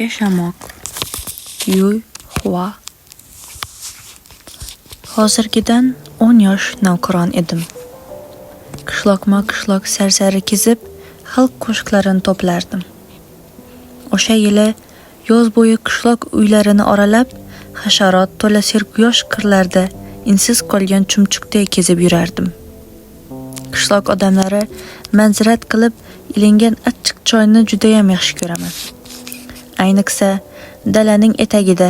Yashamoq. Yuy Hua. Hozirgidan 10 yosh navqiron edim. Qishloqma-qishloq sarsari kezib, xalq qo'shiqlarini to'plardim. O'sha yili yoz bo'yi qishloq uylarini oralab, hasharot to'la serquyosh qirlarda insiz qolgan chumchuqday kezib yurardim. Qishloq odamlari manzirat qilib ilingan achchiq choyni judayam yaxshi ko'raman. Ayniqsa, dalaning etagida,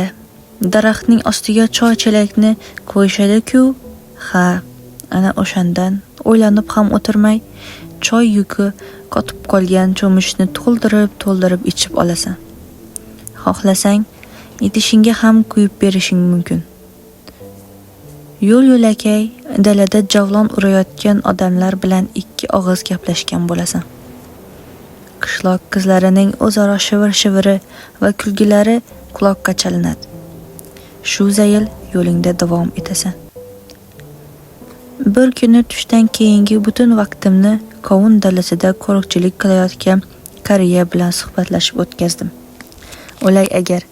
daraxtning ostiga choy chelakni qo'yishadi-ku, ha, ana o'shandan o'ylanib ham o'tirmay, choy yuki qotib qolgan cho'michni to'ldirib ichib olasan. Xohlasang, idishingga ham quyib berishing mumkin. Yo'l-yo'lakay dalada javlon urayotgan odamlar bilan ikki og'iz gaplashgan bo'lasan. Qishloq qizlarining o'zaro shivir-shiviri va kulgilari quloqqa chalinadi. Shu zayil yo'lingda davom etasan. Bir kuni tushdan keyingi butun vaqtimni qovun dalasida qo'riqchilik qilayotgan qariya bilan suhbatlashib o'tkazdim. O'lay agar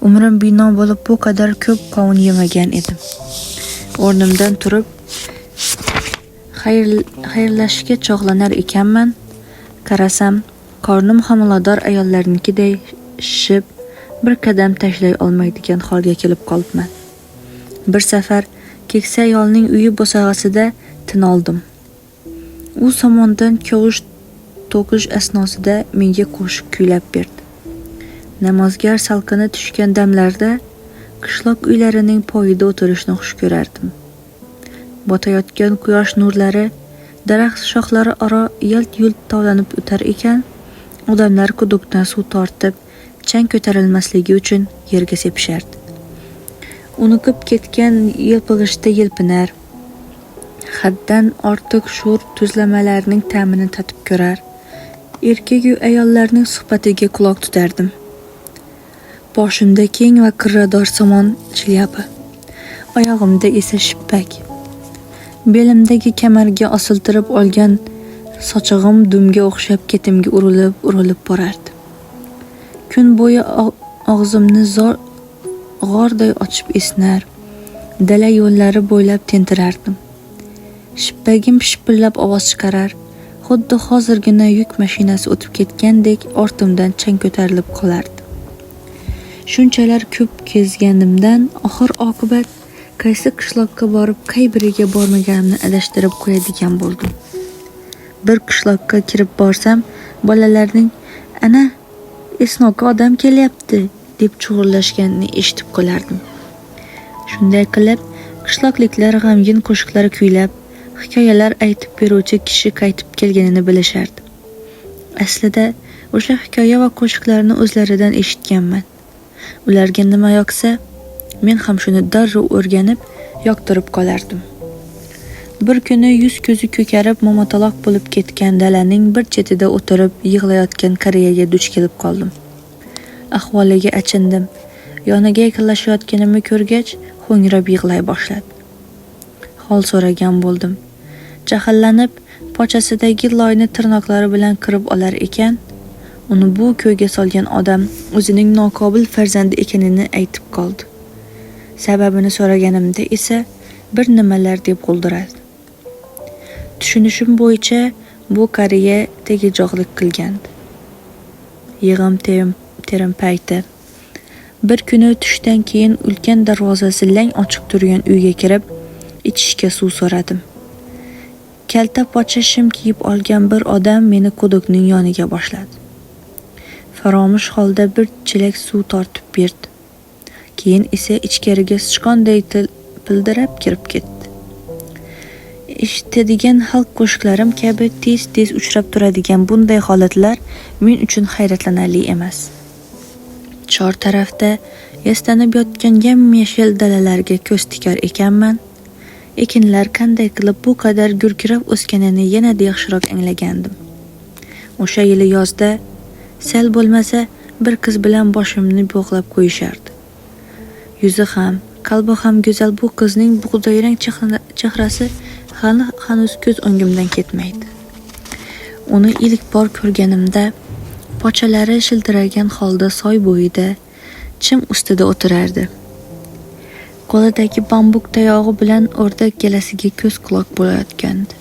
umrim bino bo'lib bu qadar ko'p qovun yemagan edim. O'rnimdan turib xayrlashishga chog'lanar ekanman, qarasam, qornim homilador ayollarnikiday shishib, bir qadam tashlay olmaydigan holga kelib qolibman. Bir safar keksa ayolning uyi bo'sag'asida tin oldim. U somondan kovush to'qish asnosida menga qo'shiq kuylab berdi. Namozgar salqini tushgan damlarda qishloq uylarining poyida o'tirishni xush ko'rardim. Botayotgan quyosh nurlari daraxt shoxlari aro yalt-yult tovlanib o'tar ekan, odamlar quduqdan suv tortib, chang ko'tarilmasligi uchun yerga sepishardi. Unuqib ketgan yelpig'ishda yelpinar, haddan ortiq sho'r tuzlamalarning ta'mini tatib ko'rar, erkak-yu ayollarning suhbatiga quloq tutardim. Boshimda keng va qirrador somon shlyapa, oyog'imda esa shippak. Belimdagi kamarga osiltirib olgan sochig'im dumga o'xshab ketimga urilib borardi. Kun bo'yi og'zimni g'orday ochib esnar, dala yo'llari bo'ylab tentirardim. Shippagim shipillab ovoz chiqarar, xuddi hozirgina yuk mashinasi o'tib ketgandek ortimdan chang ko'tarilib qolardi. Shunchalar ko'p kezganimdan oxir-oqibat qaysi qishloqqa borib, qay biriga bormaganimni adashtirib qo'yadigan bo'ldim. Bir qishloqqa kirib borsam, bolalarning "Ana, Esnoga odam kelyapti" deb chug'urlashganini eshitib qolardim. Shunday qilib, qishloqliklar g'amgin qo'shiqlar kuylab, hikoyalar aytib beruvchi kishi qaytib kelganini bilishardi. Aslida, o'sha hikoya va qo'shiqlarni o'zlaridan eshitganman. Ularga nima yoqsa, men ham shuni darrov o'rganib, yoqtirib qolardim. Bir kuni yuz ko'zi ko'karib, momataloq bo'lib ketgan dalaning bir chetida o'tirib yig'layotgan qariyaga duch kelib qoldim. Ahvoliga achindim. Yoniga yaqinlashayotganimni ko'rgach, ho'ngrab yig'lay boshladi. Hol so'ragan bo'ldim. Jahllanib, pochasidagi loyni tirnoqlari bilan qirib olar ekan, uni bu ko'yga solgan odam o'zining noqobil farzandi ekanini aytib qoldi. Sababini so'raganimda esa bir nimalar deb g'o'ldiradi. Tushunishim bo'yicha bu qariya tegajoqlik qilgandi. Yig'im terim payti. Bir kuni tushdan keyin ulkan darvozasi lang ochiq turgan uyga kirib, ichishga suv so'radim. Kalta pocha shim kiyib olgan bir odam meni quduqning yoniga boshladi. Faromush holda bir chelak suv tortib berdi. Keyin esa ichkariga sichqonday pildirab kirib ketdi. Eshitadigan xalq qo'shiqlarim kabi tez-tez uchrab turadigan bunday holatlar men uchun hayratlanarli emas. Chor tarafda yastanib yotgan yam-yashil dalalarga ko'z tikar ekanman. Ekinlar qanday qilib bu qadar gurkirab o'sganini yanada yaxshiroq anglagandim. O'sha yili yozda sal bo'lmasa bir qiz bilan boshimni bog'lab qo'yishardi. Yuzi ham, qalbi ham go'zal bu qizning bug'doyrang chehrasi hanuz ko'z o'ngimdan ketmaydi. Uni ilk bor ko'rganimda pochalari shiltiragan holda soy bo'yida chim ustida o'tirardi. Qo'lidagi bambuk tayog'i bilan o'rdak galasiga ko'z quloq bo'layotgandi.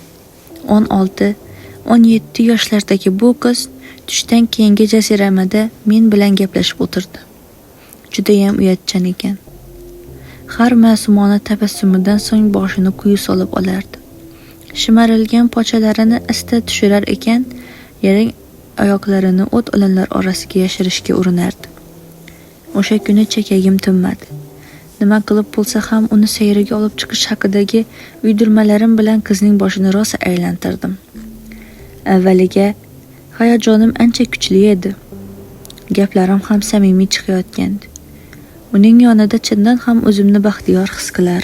16-17 yoshlardagi bu qiz tushdan keyingi jaziramada men bilan gaplashib o'tirdi. Judayam uyatchan ekan. Har ma'sumona tabassumidan so'ng boshini quyi solib olardi. Shimarilgan pochalarini asta tushirar ekan, yalang oyoqlarini o't o'lanlar orasiga yashirishga urinardi. O'sha kuni chekagim tinmadi. Nima qilib bo'lsa ham uni sayriga olib chiqish haqidagi uydirmalarim bilan qizning boshini rosa aylantirdim. Avvaliga hayajonim ancha kuchli edi. Gaplarim ham samimiy chiqayotgandi. Uning yonida chindan ham o'zimni baxtiyor his qilar.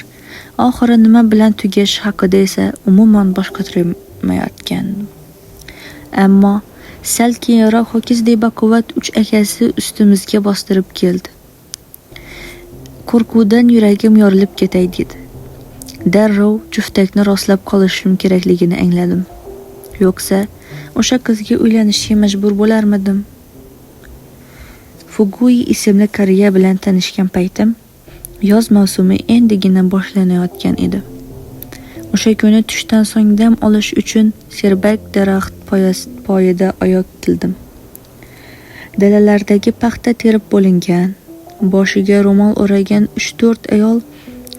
Oxiri nima bilan tugash haqida esa umuman bosh qotirmayotgandim. Ammo sal keyinroq ho'kizdek baquvvat 3 akasi ustimizga bostirib keldi. Qo'rquvdan yuragim yorilib ketay dedi. Darrov juftakni rostlab qolishim kerakligini angladim. Yo'qsa o'sha qizga uylanishga majbur bo'larmidim? Fugui ismli qariya bilan tanishgan paytim yoz mavsumi endigina boshlanayotgan edi. O'sha kuni tushdan so'ng dam olish uchun serbak daraxt poyida oyoq tildim. Dalalardagi paxta terib bo'lingan, boshiga ro'mol o'ragan 3-4 ayol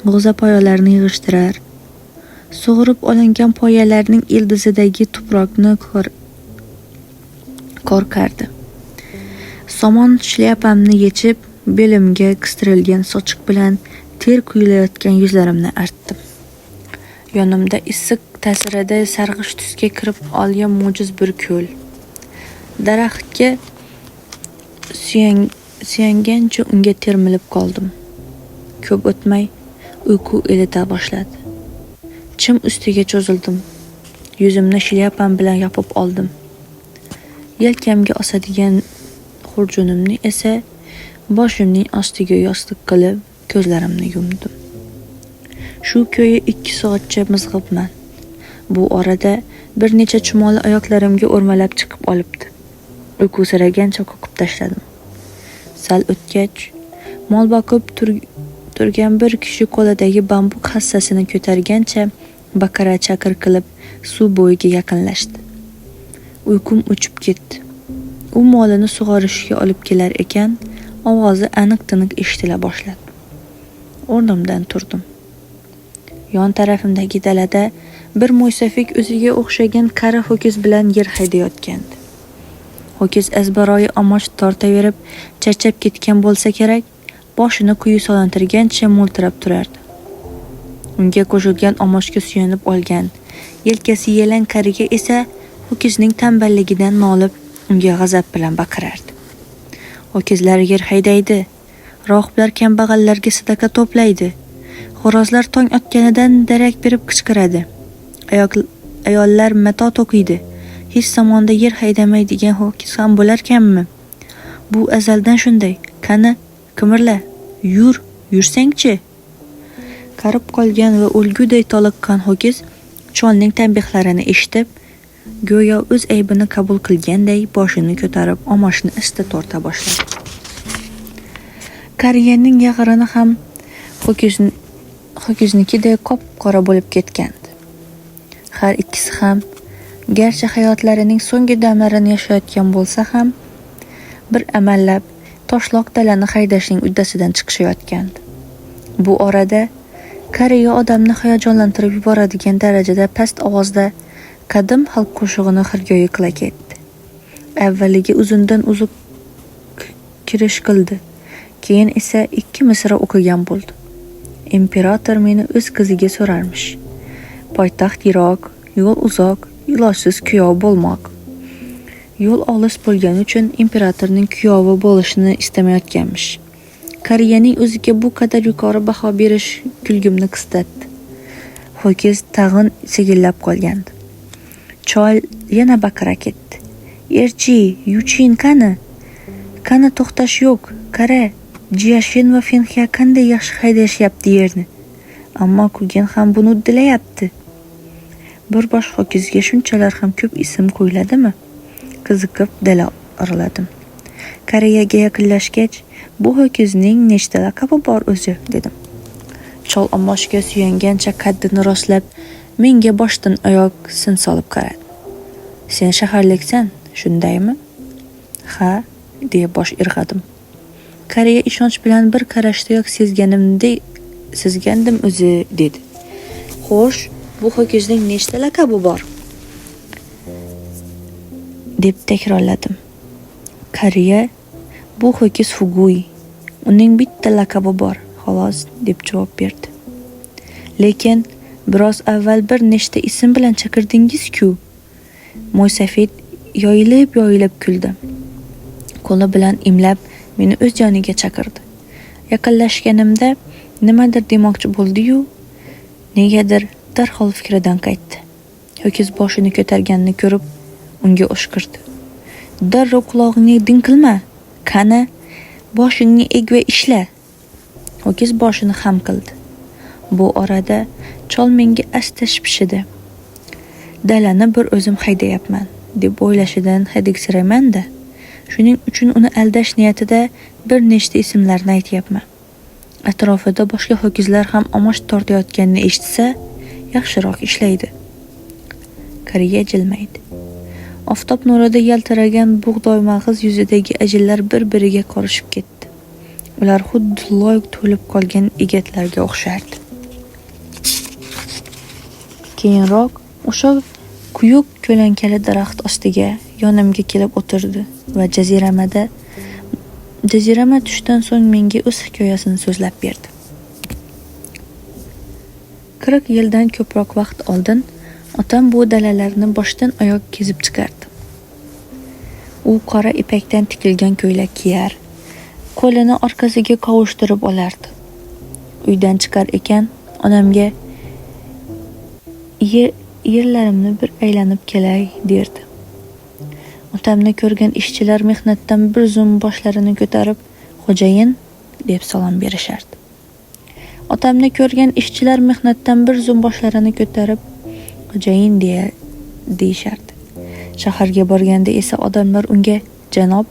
g'o'zapoyalarni yig'ishtirar, sug'urib olingan poyalarning ildizidagi tuproqni korkardi. Somon shlyapamni yechib, belimga qistirilgan sochiq bilan ter quyilayotgan yuzlarimni artdim. Yonimda issiq ta'sirida sarg'ish tusga kirib olgan mo'jiz bir ko'l. Daraxtga suyangancha unga termilib qoldim. Ko'p o'tmay uyqu elita boshladi. Chim ustiga cho'zildim. Yuzimni shlyapam bilan yopib oldim. Yelkamga osadigan xurjunimni esa boshimning ostiga yostiq qilib ko'zlarimni yumdim. Shu ko'yi 2 soatcha mizg'ibman. Bu orada bir necha chumoli oyoqlarimga o'rmalab chiqib olibdi. Uyqusiragancha qoqib tashladim. Sal o'tgach, mol boqib turgan bir kishi qo'lidagi bambuk hassasini ko'targancha baqara chaqir qilib suv bo'yiga yaqinlashdi. Uyqum o'chib ketdi. U molini sug'orishga olib kelar ekan, ovozi aniq-tiniq eshitila boshladi. O'rnimdan turdim. Yon tarafimdagi dalada bir mo'ysafik o'ziga o'xshagan qari ho'kiz bilan yer haydayotgandi. Ho'kiz azbaroyi omoch tortaverib, charchab ketgan bo'lsa kerak, boshini quyi solintirgancha mo'ltirab turardi. Unga qo'shilgan omochga suyanib olgan, yelkasi yelang qariga esa ho'kizning tanballigidan nolib, unga g'azab bilan baqirardi. Ho'kizlar yer haydaydi, rohiblar kambag'allarga sadaqa to'playdi. Xo'rozlar tong otganidan darak berib qichqiradi. Ayollar mato to'qiydi. Hech zamonda yer haydamaydigan ho'kiz ham bo'larkanmi? Bu azaldan shunday. Qani, qimirla, yursangchi. Qarib qolgan va o'lguday toliqqan ho'kiz cholning tanbehlarini eshitib, go'yo o'z aybini qabul qilganday boshini ko'tarib omochni asta torta boshladi. Qariyaning yag'rini ham ho'kiznikiday qop-qora bo'lib ketgandi. Har ikkisi ham garchi hayotlarining so'nggi damlarini yashayotgan bo'lsa ham bir amallab toshloq dalani haydashning uddasidan chiqishayotgandi. Bu orada qariya odamni hayajonlantirib yuboradigan darajada past ovozda qadim xalq qo'shig'ini xirgoyi qila ketdi. Avvaliga uzundan uzuq kirish qildi. Keyin esa 2 misra o'qigan bo'ldi. Imperator meni o'z qiziga so'rarmish. Poytaxt yiroq, yo'l uzoq, ilojsiz kuyov bo'lmoq. Yo'l olis bo'lgani uchun imperatorning kuyovi bo'lishini istamayotganmish. Qariyaning o'ziga bu qadar yuqori baho berish kulgimni qistatdi. Ho'kiz tag'in sigillab qolgandi. Chol yana baqira ketdi. Erchi, yuchin qani? Qani to'xtash yo'q. Qara, Jiyashin va Finxya qanday yaxshi haydashyapti yerni. Ammo Kugen ham buni uddilayapti. Bir bosh ho'kizga shunchalar ham ko'p ism qo'yiladimi? Qiziqib dala oraladim. Qariyaga yaqinlashgach, bu ho'kizning nechta laqabi bor o'zi, dedim. Chol omoshga suyangancha qaddini rostlab, menga boshdan oyoq sin solib qaradi. Sen shaharliksan, shundaymi? Ha, deya bosh irg'adim. Qariya ishonch bilan bir qarashdayoq sezgandim o'zi, dedi. Xo'sh, bu ho'kizning nechta laqabi bor? deb takrorladim. Qariya, bu ho'kiz Fuguy. Uning bitta laqabi bor, xolos, deb javob berdi. Lekin biroz avval bir nechta ism bilan chaqirdingiz-ku. Mo'ysafid yoyilib kuldi. Qo'li bilan imlab meni o'z joniga chaqirdi. Yaqinlashganimda nimadir demoqchi bo'ldi-yu, negadir darhol fikridan qaytdi. Ho'kiz boshini ko'targanini ko'rib, unga o'shqirdi. Darrov qulog'ingni dinqilma. Qani, boshingni eg va ishla. Ho'kiz boshini xam qildi. Bu orada chol menga asta shipshidi. Dalani bir o'zim haydayapman deb o'ylashidan hadiksirayman-da. Shuning uchun uni aldash niyatida bir nechta ismlarni aytyapman. Atrofida boshqa ho'kizlar ham omoch tortayotganini eshitsa, yaxshiroq ishlaydi. Qariya jilmaydi. Oftob nurida yaltiragan bug'doy mag'iz yuzidagi ajinlar bir-biriga qorishib ketdi. Ular xuddi loy to'lib qolgan egatlarga o'xshardi. Keyinroq o'sha quyuq ko'lankali daraxt ostiga yonimga kelib o'tirdi va jazirama tushdan so'ng menga o'z hikoyasini so'zlab berdi. 40 yildan ko'proq vaqt oldin otam bu dalalarni boshdan oyoq kezib chiqardi. U qora ipakdan tikilgan ko'ylak kiyar, qo'lini orqasiga qovushtirib olardi. Uydan chiqar ekan, onamga yerlarimni bir aylanib kelay, derdi. Otamni ko'rgan ishchilar mehnatdan bir zum boshlarini ko'tarib, "Xo'jayin" deb salom berishardi. Otamni ko'rgan ishchilar mehnatdan bir zum boshlarini ko'tarib, "Xo'jayin" deyishardi. Shaharga borganda esa odamlar unga "Janob"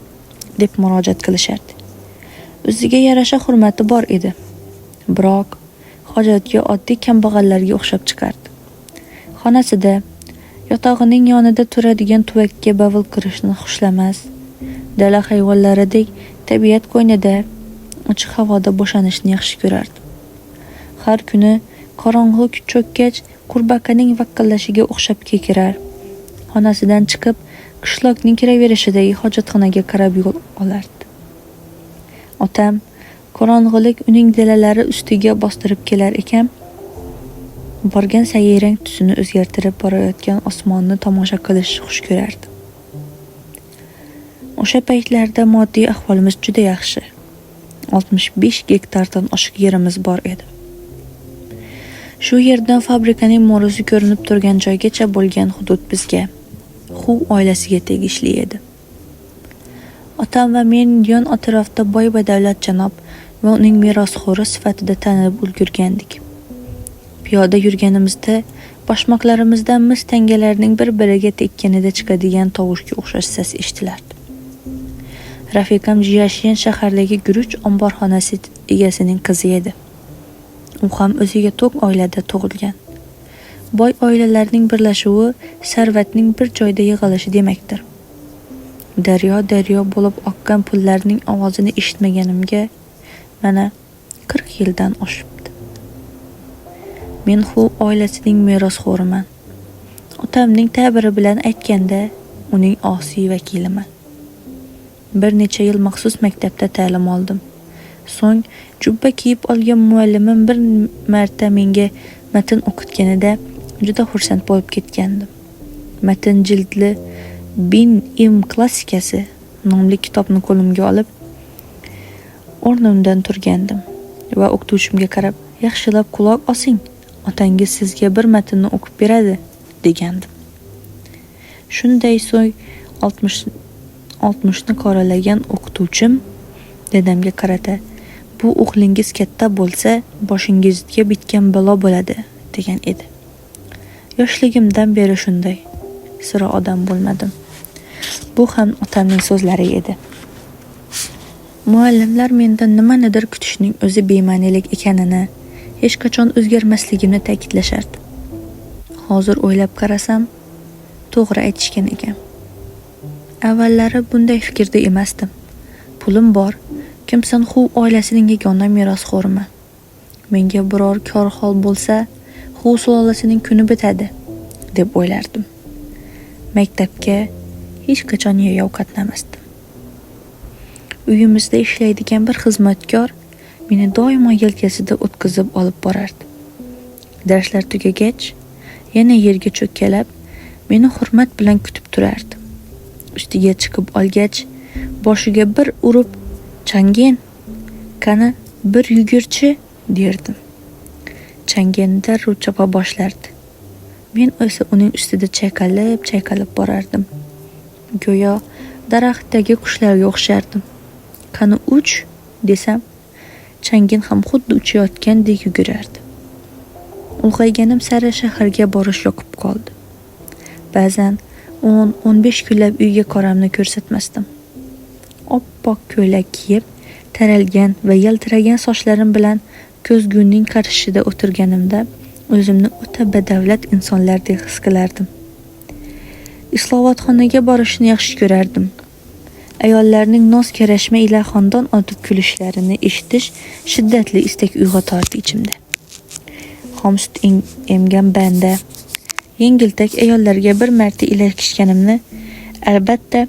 deb murojaat qilishardi. O'ziga yarasha hurmati bor edi. Biroq hojatga oddiy kambag'allarga o'xshab chiqardi. Xonasida yotog'ining yonida turadigan tuvakka bavul qilishni xushlamas. Dala hayvonlaridek tabiat qo'ynida ochiq havoda bo'shanishni yaxshi ko'rardi. Har kuni qorong'u cho'kkach qurbaqaning vaqillashiga o'xshab kekirar. Xonasidan chiqib, qishloqning kiraverishidagi hojatxonaga qarab yo'l olardi. Otam qorong'ulik uning dalalari ustiga bostirib kelar ekan, borgan sayi rang tusini o'zgartirib borayotgan osmonni tomosha qilishni xush ko'rardi. O'sha paytlarda moddiy ahvolimiz juda yaxshi. 65 gektardan oshiq yerimiz bor edi. Shu yerdan fabrikaning mo'ruzi ko'rinib turgan joygacha bo'lgan hudud bizga, Xu oilasiga tegishli edi. Otam va men yon atrofda boy va davlat janob va uning merosxo'ri sifatida tanilib ulgurgandik. Piyoda yurganimizda boshmoqlarimizdan mis tangalarning bir-biriga tekkanida chiqadigan tovushga o'xshash ses eshitilardi. Rafiqam Jiyashin shahardagi guruch omborxonasi egasining qizi edi. U ham o'ziga to'q oilada tug'ilgan. Boy oilalarning birlashuvi sarvatning bir joyda yig'ilishi demakdir. Daryo bo'lib oqqan pullarning ovozini eshitmaganimga mana 40 yildan oshibdi. Men Xu oilasining merosxo'riman. Otamning ta'biri bilan aytganda, uning osiy vakiliman. Bir necha yil maxsus maktabda ta'lim oldim. So'ng jubba kiyib olgan muallimim bir marta menga matn o'qitganida juda xursand bo'lib ketgandim. Matn jildli Bin Im klassikasi nomli kitobni qo'limga olib, o'rnimdan turgandim va o'qituvchimga qarab, "Yaxshilab quloq osing, otangiz sizga bir matnni o'qib beradi", degandim. Shunday so'ng 60ni qoralagan o'qituvchim dadamga qarata, "Bu o'g'lingiz katta bo'lsa, boshingizga bitgan balo bo'ladi", degan edi. Yoshligimdan beri shunday. Sira odam bo'lmadim. Bu ham otamning so'zlari edi. Muallimlar mendan nimanidir kutishning o'zi bema'nilik ekanini, hech qachon o'zgarmasligimni ta'kidlashardi. Hozir o'ylab qarasam, to'g'ri aytishgan ekan. Avvallari bunday fikrda emasdim. Pulim bor, Kimsan Xu oilasining yagona merosxo'rimi. Menga biror kor hol bo'lsa, Xu sulolasining kuni bitadi, deb o'ylardim. Maktabga hech qachon yayov qatnamasdim. Uyimizda ishlaydigan bir xizmatkor meni doimo yelkasida o'tkazib olib borardi. Darslar tugagach, yana yerga cho'kkalab, meni hurmat bilan kutib turardi. Ustiga chiqib olgach, boshiga bir urib, "Changin, qani bir yugurchi", derdim. Changin darrov chopa boshlardi. Men esa uning ustida chayqalib borardim. Go'yo daraxtdagi qushlarga o'xshardim. "Qani uch", desam, Changin ham xuddi uchayotgandek yugurardi. Ulg'ayganim sari shaharga borish yoqib qoldi. Ba'zan 10-15 kunlab uyga qoramni ko'rsatmasdim. Oppoq ko'ylak kiyib, taralgan va yaltiragan sochlarim bilan ko'zguning qarshisida o'tirganimda o'zimni o'ta badavlat insonlardek his qilardim. Islohotxonaga borishni yaxshi ko'rardim. Ayollarning noz karashma ila xondon otib kulishlarini eshitish shiddatli istak uyg'otardi ichimda. Xom sut emgan banda, yengiltak ayollarga bir marta ilashganimni albatta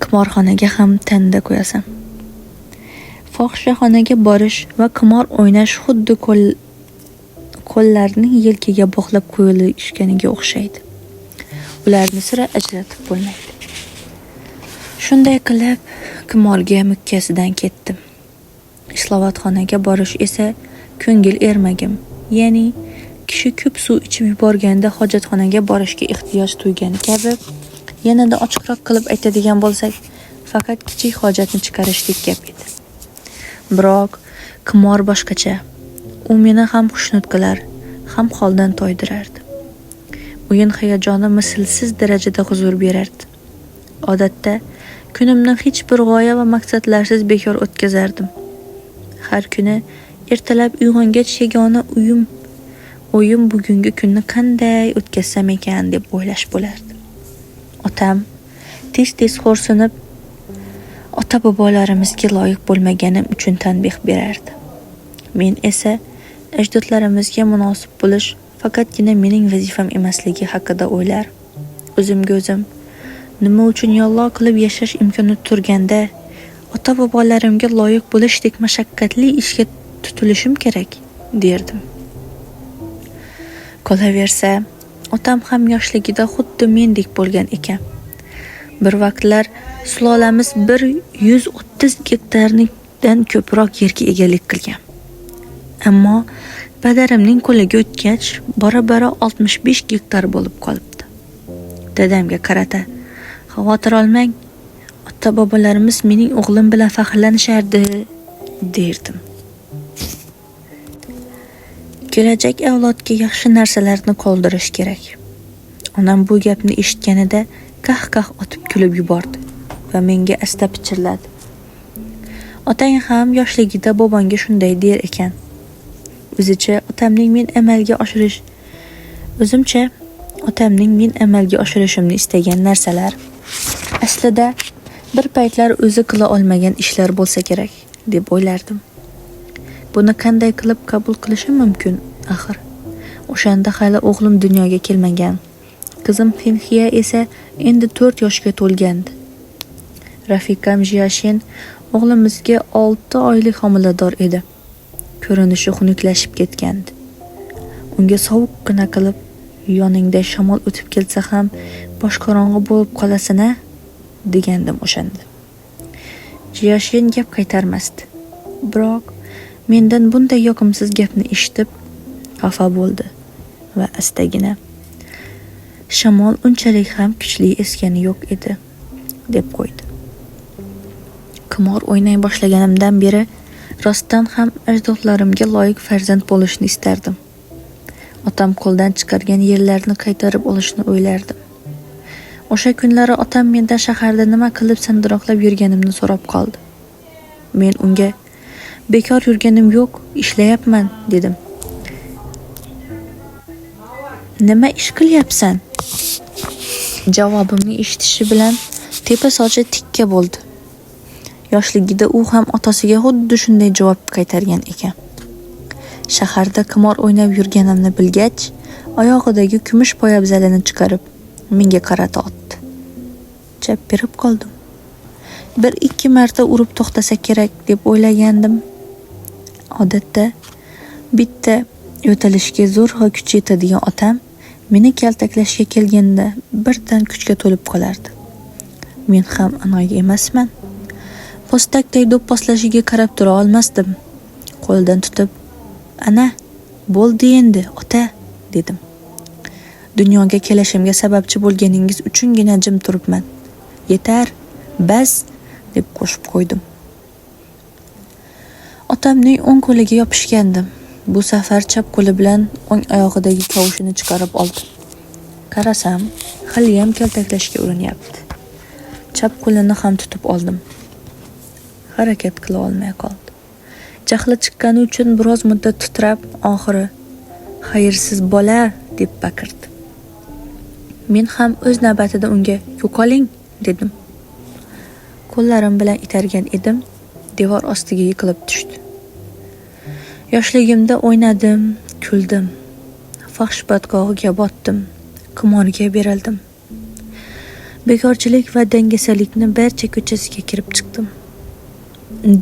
qimorxonaga ham tanda qo'yasam. Fohishaxonaga borish va qimor o'ynash xuddi qo'llarning yelkaga bog'lab qo'yilishganiga o'xshaydi. Ularni sira ajratib bo'lmaydi. Shunday qilib, qimorga mukkasidan ketdim. Islohotxonaga borish esa ko'ngil ermagim, ya'ni kishi ko'p suv ichib yuborganda hojatxonaga borishga ehtiyoj tuygani kabi, yanada ochiqroq qilib aytadigan bo'lsak, faqat kichik hojatni chiqarishlik gap edi. Biroq qimor boshqacha. U meni ham xushnud qilar, ham holdan toydirardi. O'yin hayajoni mislsiz darajada huzur berardi. Odatda kunimni hech bir g'oya va maqsadlarsiz bekor o'tkazardim. Har kuni ertalab uyg'ongach yagona o'yim bugungi kunni qanday o'tkazsam ekan deb o'ylash bo'lardi. Otam tez-tez xo'rsinib, ota-bobolarimizga loyiq bo'lmaganim uchun tanbeh berardi. Men esa ajdodlarimizga munosib bo'lish faqatgina mening vazifam emasligi haqida o'ylar. O'zimga o'zim nima uchun yolg'on qilib yashash imkoni turganda ota-bobolarimga loyiq bo'lishdek mashaqqatli ishga tutilishim kerak, derdim. Qolaversa, otam ham yoshligida xuddi mendek bo'lgan ekan. Bir vaqtlar sulolamiz 130 gektardan ko'proq yerga egalik qilgan. Ammo padarimning qo'liga o'tgach, bora-bora 65 gektar bo'lib qolibdi. Dadamga qarata, "Xavotir olmang, ota-bobolarimiz mening o'g'lim bilan faxrlanishardi", derdim. Kelajak avlodga yaxshi narsalarni qoldirish kerak. Onam bu gapni eshitganida qah-qah otib kulib yubordi va menga asta pichirladi. "Otang ham yoshligida bobonga shunday der ekan." O'zimcha otamning men amalga oshirishimni istagan narsalar aslida bir paytlar o'zi qila olmagan ishlar bo'lsa kerak, deb o'ylardim. Buni qanday qilib qabul qilishim mumkin, axir? O'shanda hali o'g'lim dunyoga kelmagan. Qizim Finxiya esa endi 4 yoshga to'lgandi. Rafiqam Jiashin o'g'limizga 6 oylik homilador edi. Ko'rinishi xunuklashib ketgandi. Unga sovuqqina qilib, yoningda shamol o'tib kelsa ham boshqorong'i bo'lib qolasan-a, degandim o'shanda. Jiashin gap qaytarmasdi. Biroq mendan bunday yoqimsiz gapni eshitib xafa bo'ldi va astagina "Shamol unchalik ham kuchli esgani yo'q edi", deb qo'ydi. Qimor o'ynay boshlaganimdan beri rostdan ham ajdodlarimga loyiq farzand bo'lishni istardim. Otam qo'ldan chiqargan yerlarni qaytarib olishni o'ylardim. O'sha kunlari otam mendan shaharda nima qilib sandiroqlab yurganimni so'rab qoldi. Men unga bekor yurganim yo'q, ishlayapman dedim. Nima ish qilyapsan? Javobimni eshitishi bilan tepa sochi tikka bo'ldi. Yoshligida u ham otasiga xuddi shunday javob qaytargan ekan. Shaharda qimor o'ynab yurganimni bilgach, oyog'idagi kumush poyabzalini chiqarib menga qarata otdi. Chap berib qoldim. 1-2 marta urib to'xtasa kerak deb o'ylagandim. Odatda bitta yo'talishga zo'rg'a kuch yetadigan otam meni kaltaklashga kelganda birdan kuchga to'lib qolardi. Men ham anoyi emasman. Postakday do'pposlashiga qarab tura olmasdim. Qo'ldan tutib, "Ana, bo'ldi endi, ota", dedim. Dunyoga kelishimga sababchi bo'lganingiz uchungina jim turibman. Yetar, bas, deb qo'shib qo'ydim. Otamning o'ng qo'liga yopishgandim. Bu safar chap qo'li bilan o'ng oyog'idagi kavushini chiqarib oldi. Qarasam, haliyam kaltaklashga urinyapti. Chap qo'lini ham tutib oldim. Harakat qila olmay qoldi. Jahli chiqqani uchun biroz muddat titrab, oxiri "Xayrsiz bola", deb baqirdi. Men ham o'z navbatida unga "Yo'qoling", dedim. Qo'llarim bilan itargan edim, devor ostiga yiqilib tushdi. Yoshligimda o'ynadim, kuldim. Fahsh badg'og'iga botdim, qimorga berildim. Bekorchilik va dangasalikni barcha ko'chasiga kirib chiqdim.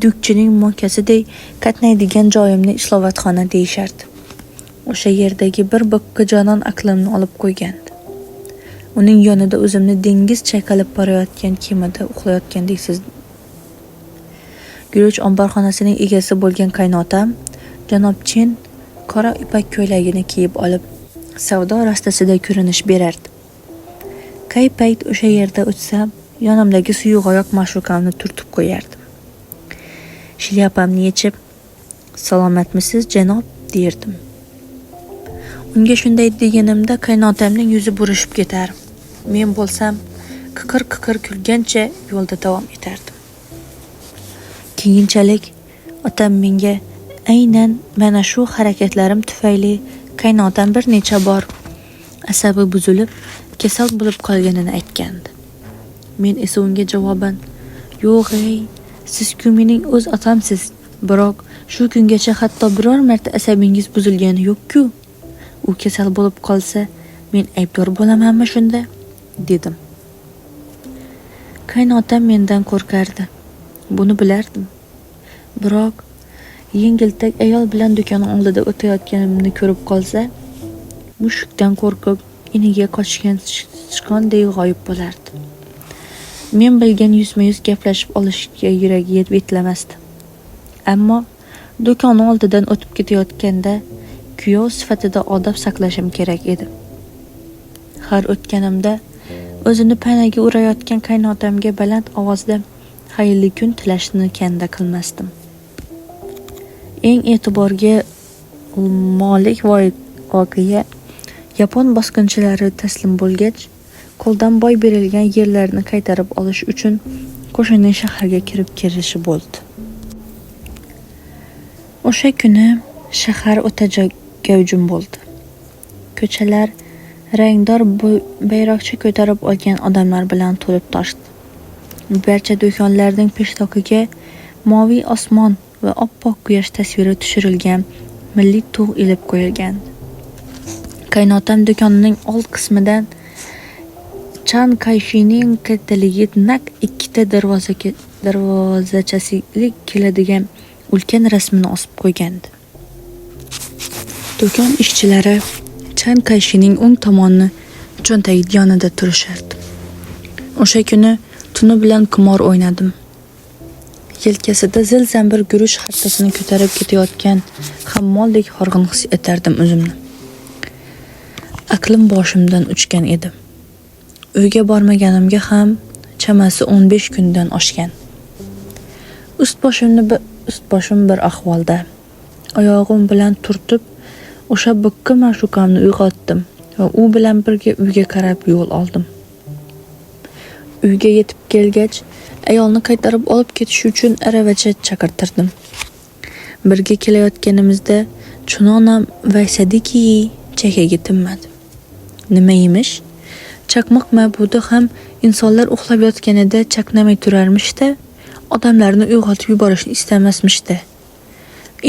Dukchining mo'kasiday qatnaydigan joyimni islovatxona deyishardi. O'sha yerdagi bir bo'kkajonon aqlimni olib qo'ygandi. Uning yonida o'zimni dengiz chayqalib borayotgan kemada uxlayotgandek sezdim. Guruch omborxonasining egasi bo'lgan qaynotam, janob Chen, qora ipak ko'ylagini kiyib olib, savdo rastasida ko'rinish berardi. Qay payt o'sha yerda o'tsam, yonimdagi suyuq oyoq ma'shuqamni turtib qo'yardim. Shlyapamni yechib, "Salomatmisiz, janob?" derdim. Unga shunday deganimda qaynotamning yuzi burishib ketar. Men bo'lsam, qiqir-qiqir kulgancha yo'lda davom etardim. Keyinchalik otam menga aynan mana shu harakatlarim tufayli qaynotam bir necha bor asabi buzilib, kasal bo'lib qolganini aytgandi. Men esa unga javoban, "Yo'q, siz-ku mening o'z otamsiz, biroq shu kungacha hatto biror marta asabingiz buzilgani yo'q-ku. U kasal bo'lib qolsa, men aybdor bo'lamanmi shunda?" dedim. Qaynotam mendan qo'rqardi. Buni bilardim. Biroq yengiltak ayol bilan do'kon oldida o'tayotganimni ko'rib qolsa, mushukdan qo'rqib, iniga qochgan sichqonday g'oyib bo'lardi. Men bilgan yuzma-yuz gaplashib olishga yuragi yetlamasdi. Ammo do'kon oldidan o'tib ketayotganda kuyov sifatida odob saqlashim kerak edi. Har o'tganimda o'zini panaga urayotgan qaynotamga baland ovozda xayrli kun tilashni kanda qilmasdim. Eng e'tiborga molik voqea Yapon bosqinchilari taslim bo'lgach, qo'ldan boy berilgan yerlarni qaytarib olish uchun qo'shinning shaharga kirib kelishi bo'ldi. O'sha kuni shahar o'ta gavjum bo'ldi. Ko'chalar rangdor bayroqcha ko'tarib olgan odamlar bilan to'lib toshdi. Barcha do'konlarning peshtoqiga moviy osmon va oppoq quyosh tasviri tushirilgan milliy tug' ilib qo'yilgan. Qaynotam do'konining old qismidan Chan Kayshining kattaligiga naq 2 ta darvozachasiga keladigan ulkan rasmini osib qo'ygandi. Do'kon ishchilari Chan Kayshining o'ng tomoni cho'ntagi yonida turishardi. O'sha kuni tuni bilan qimor o'ynadim. Yelkasida zil-zanbir guruch xartasini ko'tarib ketayotgan hammoldek horg'in his etardim o'zimni. Aqlim boshimdan uchgan edi. Uyga bormaganimga ham chamasi 15 kundan oshgan. Ust-boshim bir ahvolda. Oyog'im bilan turtib, o'sha bo'kka ma'shuqamni uyg'otdim va u bilan birga uyga qarab yo'l oldim. Uyga yetib kelgach, ayolni qaytarib olib ketish uchun aravacha chaqirtirdim. Birga kelayotganimizda chunonam vaysadiki, chekagi tinmadi. Nima emish? Chaqmoq ma'budi ham insonlar uxlab yotganida chaqnamay turarmish-da, odamlarni uyg'otib yuborishni istamasmish-da.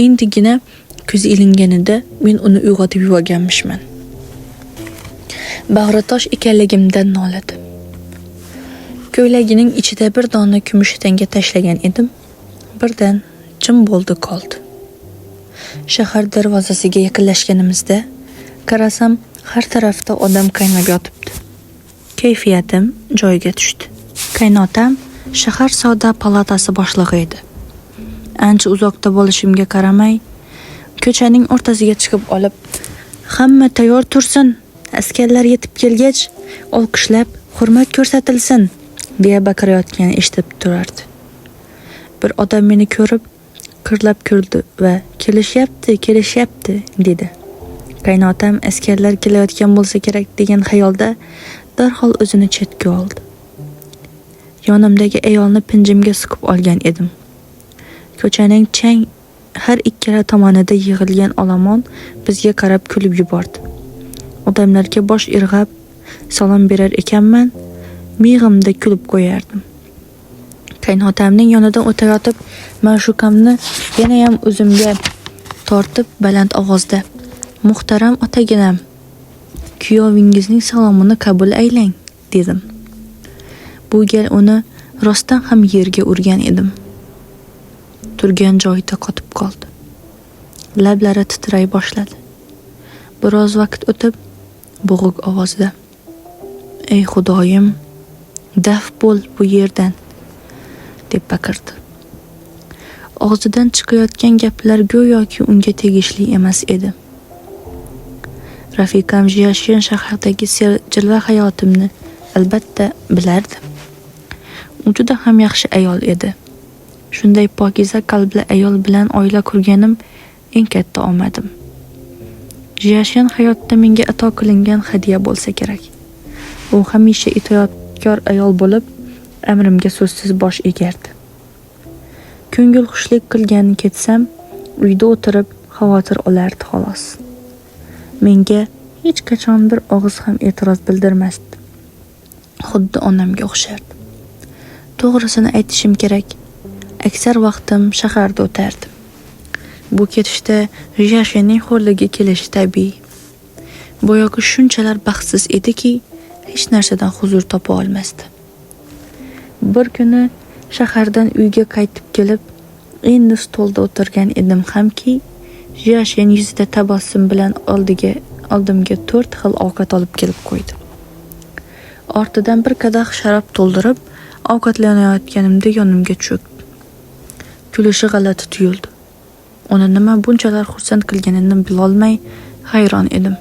Endigina ko'zi ilinganida men uni uyg'otib yuborganmishman. Bag'ritosh ekanligimdan noladim. Ko'ylagining ichida bir dona kumush tanga tashlagan edim. Birdan jim bo'ldi qoldi. Shahar darvozasiga yaqinlashganimizda qarasam, har tarafda odam qaynab yotibdi. Kayfiyatim joyiga tushdi. Qaynotam shahar savdo palatasi boshlig'i edi. Ancha uzoqda bo'lishimga qaramay, ko'chaning o'rtasiga chiqib olib, "Hamma tayyor tursin, askarlar yetib kelgach, olqishlab, hurmat ko'rsatilsin", deya baqirayotgani eshitib turardi. Bir odam meni ko'rib, qirlab kuldi va "Kelishyapti", dedi. Qaynotam askarlar kelayotgan bo'lsa kerak degan xayolda darhol o'zini chetga oldi. Yonimdagi ayolni pinjimga siqib olgan edim. Ko'chaning chang har ikkala tomonida yig'ilgan olomon bizga qarab kulib yubordi. Odamlarga bosh irg'ab salom berar ekanman, miyig'imda kulib qo'yardim. Qaynotamning yonidan o'tayotib, ma'shuqamni yana ham o'zimga tortib baland ovozda "Muhtaram otaginam, kuyovingizning salomini qabul aylang", dedim. Bu gal uni rostdan ham yerga urgan edim. Turgan joyida qotib qoldi. Lablari titray boshladi. Biroz vaqt o'tib, bo'g'iq ovozda "Ey Xudoyim, daf bo'l bu yerdan", deb baqirdi. Og'zidan chiqayotgan gaplar go'yoki unga tegishli emas edi. Rafiqam yashagan shahardagi jilva hayotimni albatta bilardi. U juda ham yaxshi ayol edi. Shunday pokiza qalbli ayol bilan oila qurganim eng katta omadim. Yashagan hayotda menga ato qilingan hadiya bo'lsa kerak. U hamisha itoatkor ayol bo'lib, amrimga so'zsiz bosh egardi. Ko'ngil xushlik qilgani ketsam, uyda o'tirib xavotir olardi xolos. Menga hech qachon bir og'iz ham e'tiroz bildirmasdi. Xuddi onamga o'xshardi. To'g'risini aytishim kerak, aksar vaqtim shaharda o'tardim. Bu ketishda Yashinning xo'rligi kelishi tabiiy. Boyagi shunchalar baxtsiz ediki, hech narsadan huzur topa olmasdi. Bir kuni shahardan uyga qaytib kelib, endi stolda o'tirgan edim hamki, Yashin yuzida tabassum bilan oldimga 4 xil ovqat olib kelib qo'ydi. Ortidan bir qadah sharob to'ldirib, ovqatlanayotganimda yonimga cho'kdi. Kulishi g'alati tuyuldi. Uni nima bunchalar xursand qilganini bilolmay hayron edim.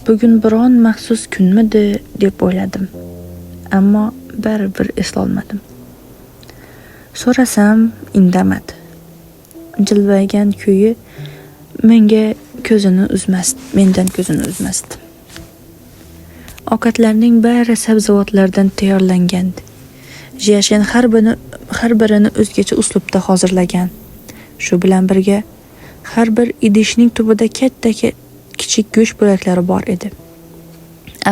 Bugun biron maxsus kunmidi deb o'yladim. Ammo baribir eslolmadim. So'rasam indamadi. Jilvagan kuyi mendan ko'zini uzmasdi. Ovqatlarning bari sabzavotlardan tayyorlangandi. Yashin har birini o'zgacha uslubda hozirlagan. Shu bilan birga har bir idishning tubida katta kichik go'sht bo'laklari bor edi.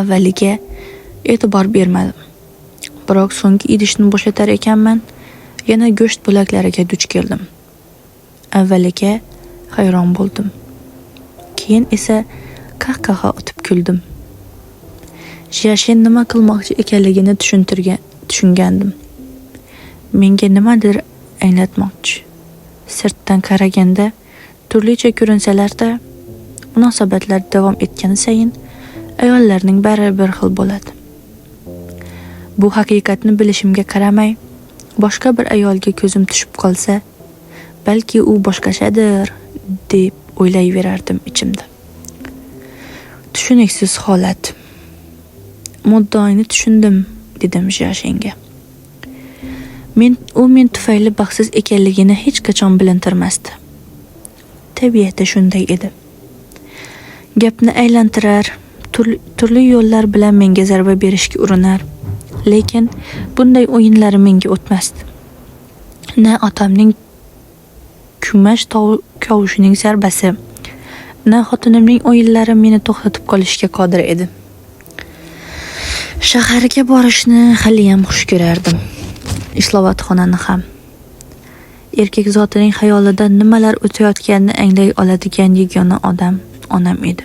Avvaliga e'tibor bermadim. Biroq so'nggi idishni bo'shatar ekanman, yana go'sht bo'laklariga duch keldim. Avvaliga hayron bo'ldim. Keyin esa qahqaha otib kuldim. Yashin nima qilmoqchi ekanligini tushungandim. Menga nimadir anglatmoqchi. Sirtdan qaraganda turlicha ko'rinsalarda, munosabatlar davom etgani sayin ayollarning bari bir xil bo'ladi. Bu haqiqatni bilishimga qaramay, boshqa bir ayolga ko'zim tushib qolsa, balki u boshqachadir deb o'ylayverardim ichimda. Tushuniksiz holat. Muddaoyni tushundim, dedim Yashinga. Men tufayli baxtsiz ekanligini hech qachon bilintirmasdi. Tabiati shunday edi. Gapni aylantirar, turli yo'llar bilan menga zarba berishga urinar. Lekin bunday o'yinlari menga o'tmasdi. Na otamning kumash kavushining zarbasi, na xotinimning o'yinlari meni to'xtatib qolishga qodir edi. Shaharga borishni haliyam xush ko'rardim. Islohotxonani ham. Erkak zotining xayolida nimalar o'tayotganini anglay oladigan yagona odam onam edi.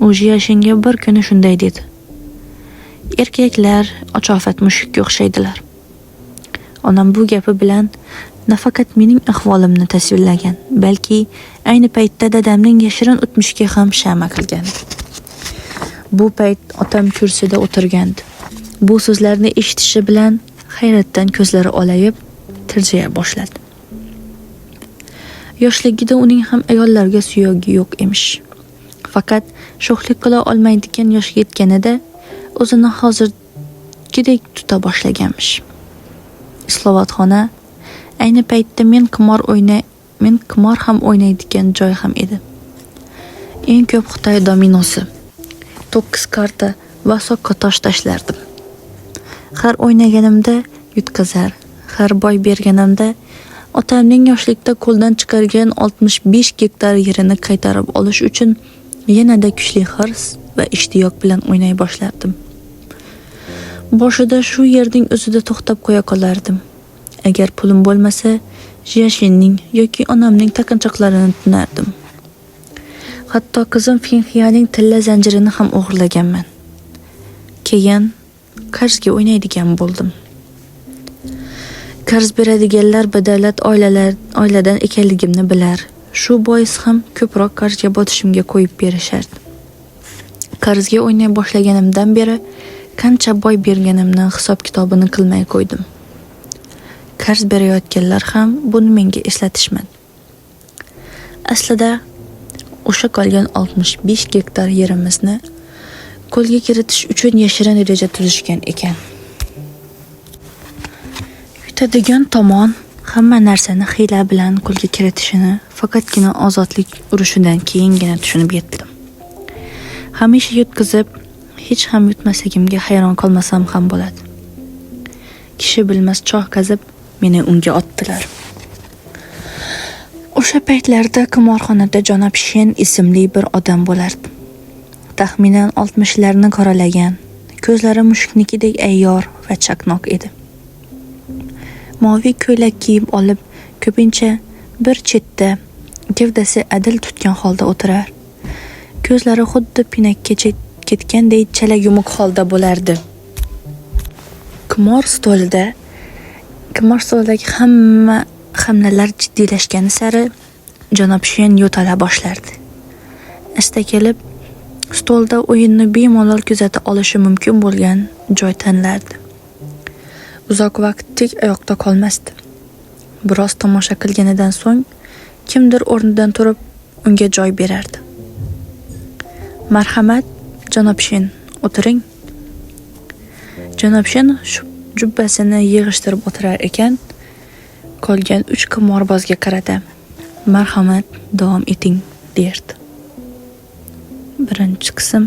U Jiyashinga bir kuni shunday dedi: Erkaklar ochofat mushukka o'xshaydilar. Onam bu gapi bilan nafaqat mening ahvolimni tasvirlagan, balki ayni paytda dadamning yashirin o'tmishiga ham shama qilgandi. Bu payt otam kursida o'tirgandi. Bu so'zlarni eshitishi bilan hayratdan ko'zlari olayib, tirjaya boshladi. Yoshligida uning ham ayollarga suyagi yo'q emish. Faqat sho'xlik qila olmaydigan yoshga yetganida o'zini hozirgidek tuta boshlaganmish. Islohotxona ayni paytda men qimor ham o'ynaydigan joy ham edi. Eng ko'p Xitoy dominosi, 9 karta va soqqa tosh tashlardim. Har o'ynaganimda yutqazar, har boy berganimda otamning yoshlikda qo'ldan chiqargan 65 gektar yerini qaytarib olish uchun yanada kuchli hirs va ishtiyoq bilan o'ynay boshlardim. Boshida shu yerning o'zida to'xtab qo'ya qolardim. Agar pulim bo'lmasa, Jiyashinning yoki onamning taqinchoqlarini tunardim. Hatto qizim Finxiyaning tilla zanjirini ham o'g'irlaganman. Keyin qarzga o'ynaydigan bo'ldim. Qarz beradiganlar badavlat oiladan ekanligimni bilar. Shu bois ham ko'proq qarzga botishimga qo'yib berishardi. Qarzga o'ynay boshlaganimdan beri qancha boy berganimni hisob-kitobini qilmay qo'ydim. Qarz berayotganlar ham buni menga eslatishmadi. Aslida o'sha qolgan 65 gektar yerimizni qo'lga kiritish uchun yashirin reja tuzishgan ekan. Yutadigan tomon hamma narsani hiyla bilan qo'lga kiritishini faqatgina ozodlik urushidan keyingina tushunib yetdim. Hamisha yutqizib, hech ham yutmasligimga hayron qolmasam ham bo'ladi. Kishi bilmas choh qazib meni unga otdilar. O'sha paytlarda qimorxonada Janob Shen ismli bir odam bo'lardi. Taxminan 60larni qoralagan, ko'zlari mushuknikidek ayyor va chaqnoq edi. Moviy ko'ylak kiyib olib, ko'pincha bir chetda gavdasi adil tutgan holda o'tirar. Ko'zlari xuddi pinakka ketganday chala yumuq holda bo'lardi. Qimor stolidagi hamlalar jiddiylashgani sari Janob Shen yo'tala boshlardi. Asta kelib, stolda o'yinni bemalol kuzata olishi mumkin bo'lgan joy tanlardi. Uzoq vaqt tik oyoqda qolmasdi. Biroz tomosha qilganidan so'ng kimdir o'rnidan turib unga joy berardi. Marhamat, Janob Shen, o'tiring. Janob Shen jubbasini yig'ishtirib o'tirar ekan, qolgan 3 qimorbozga qaradi. Marhamat, davom eting, derdi. Birinchi qism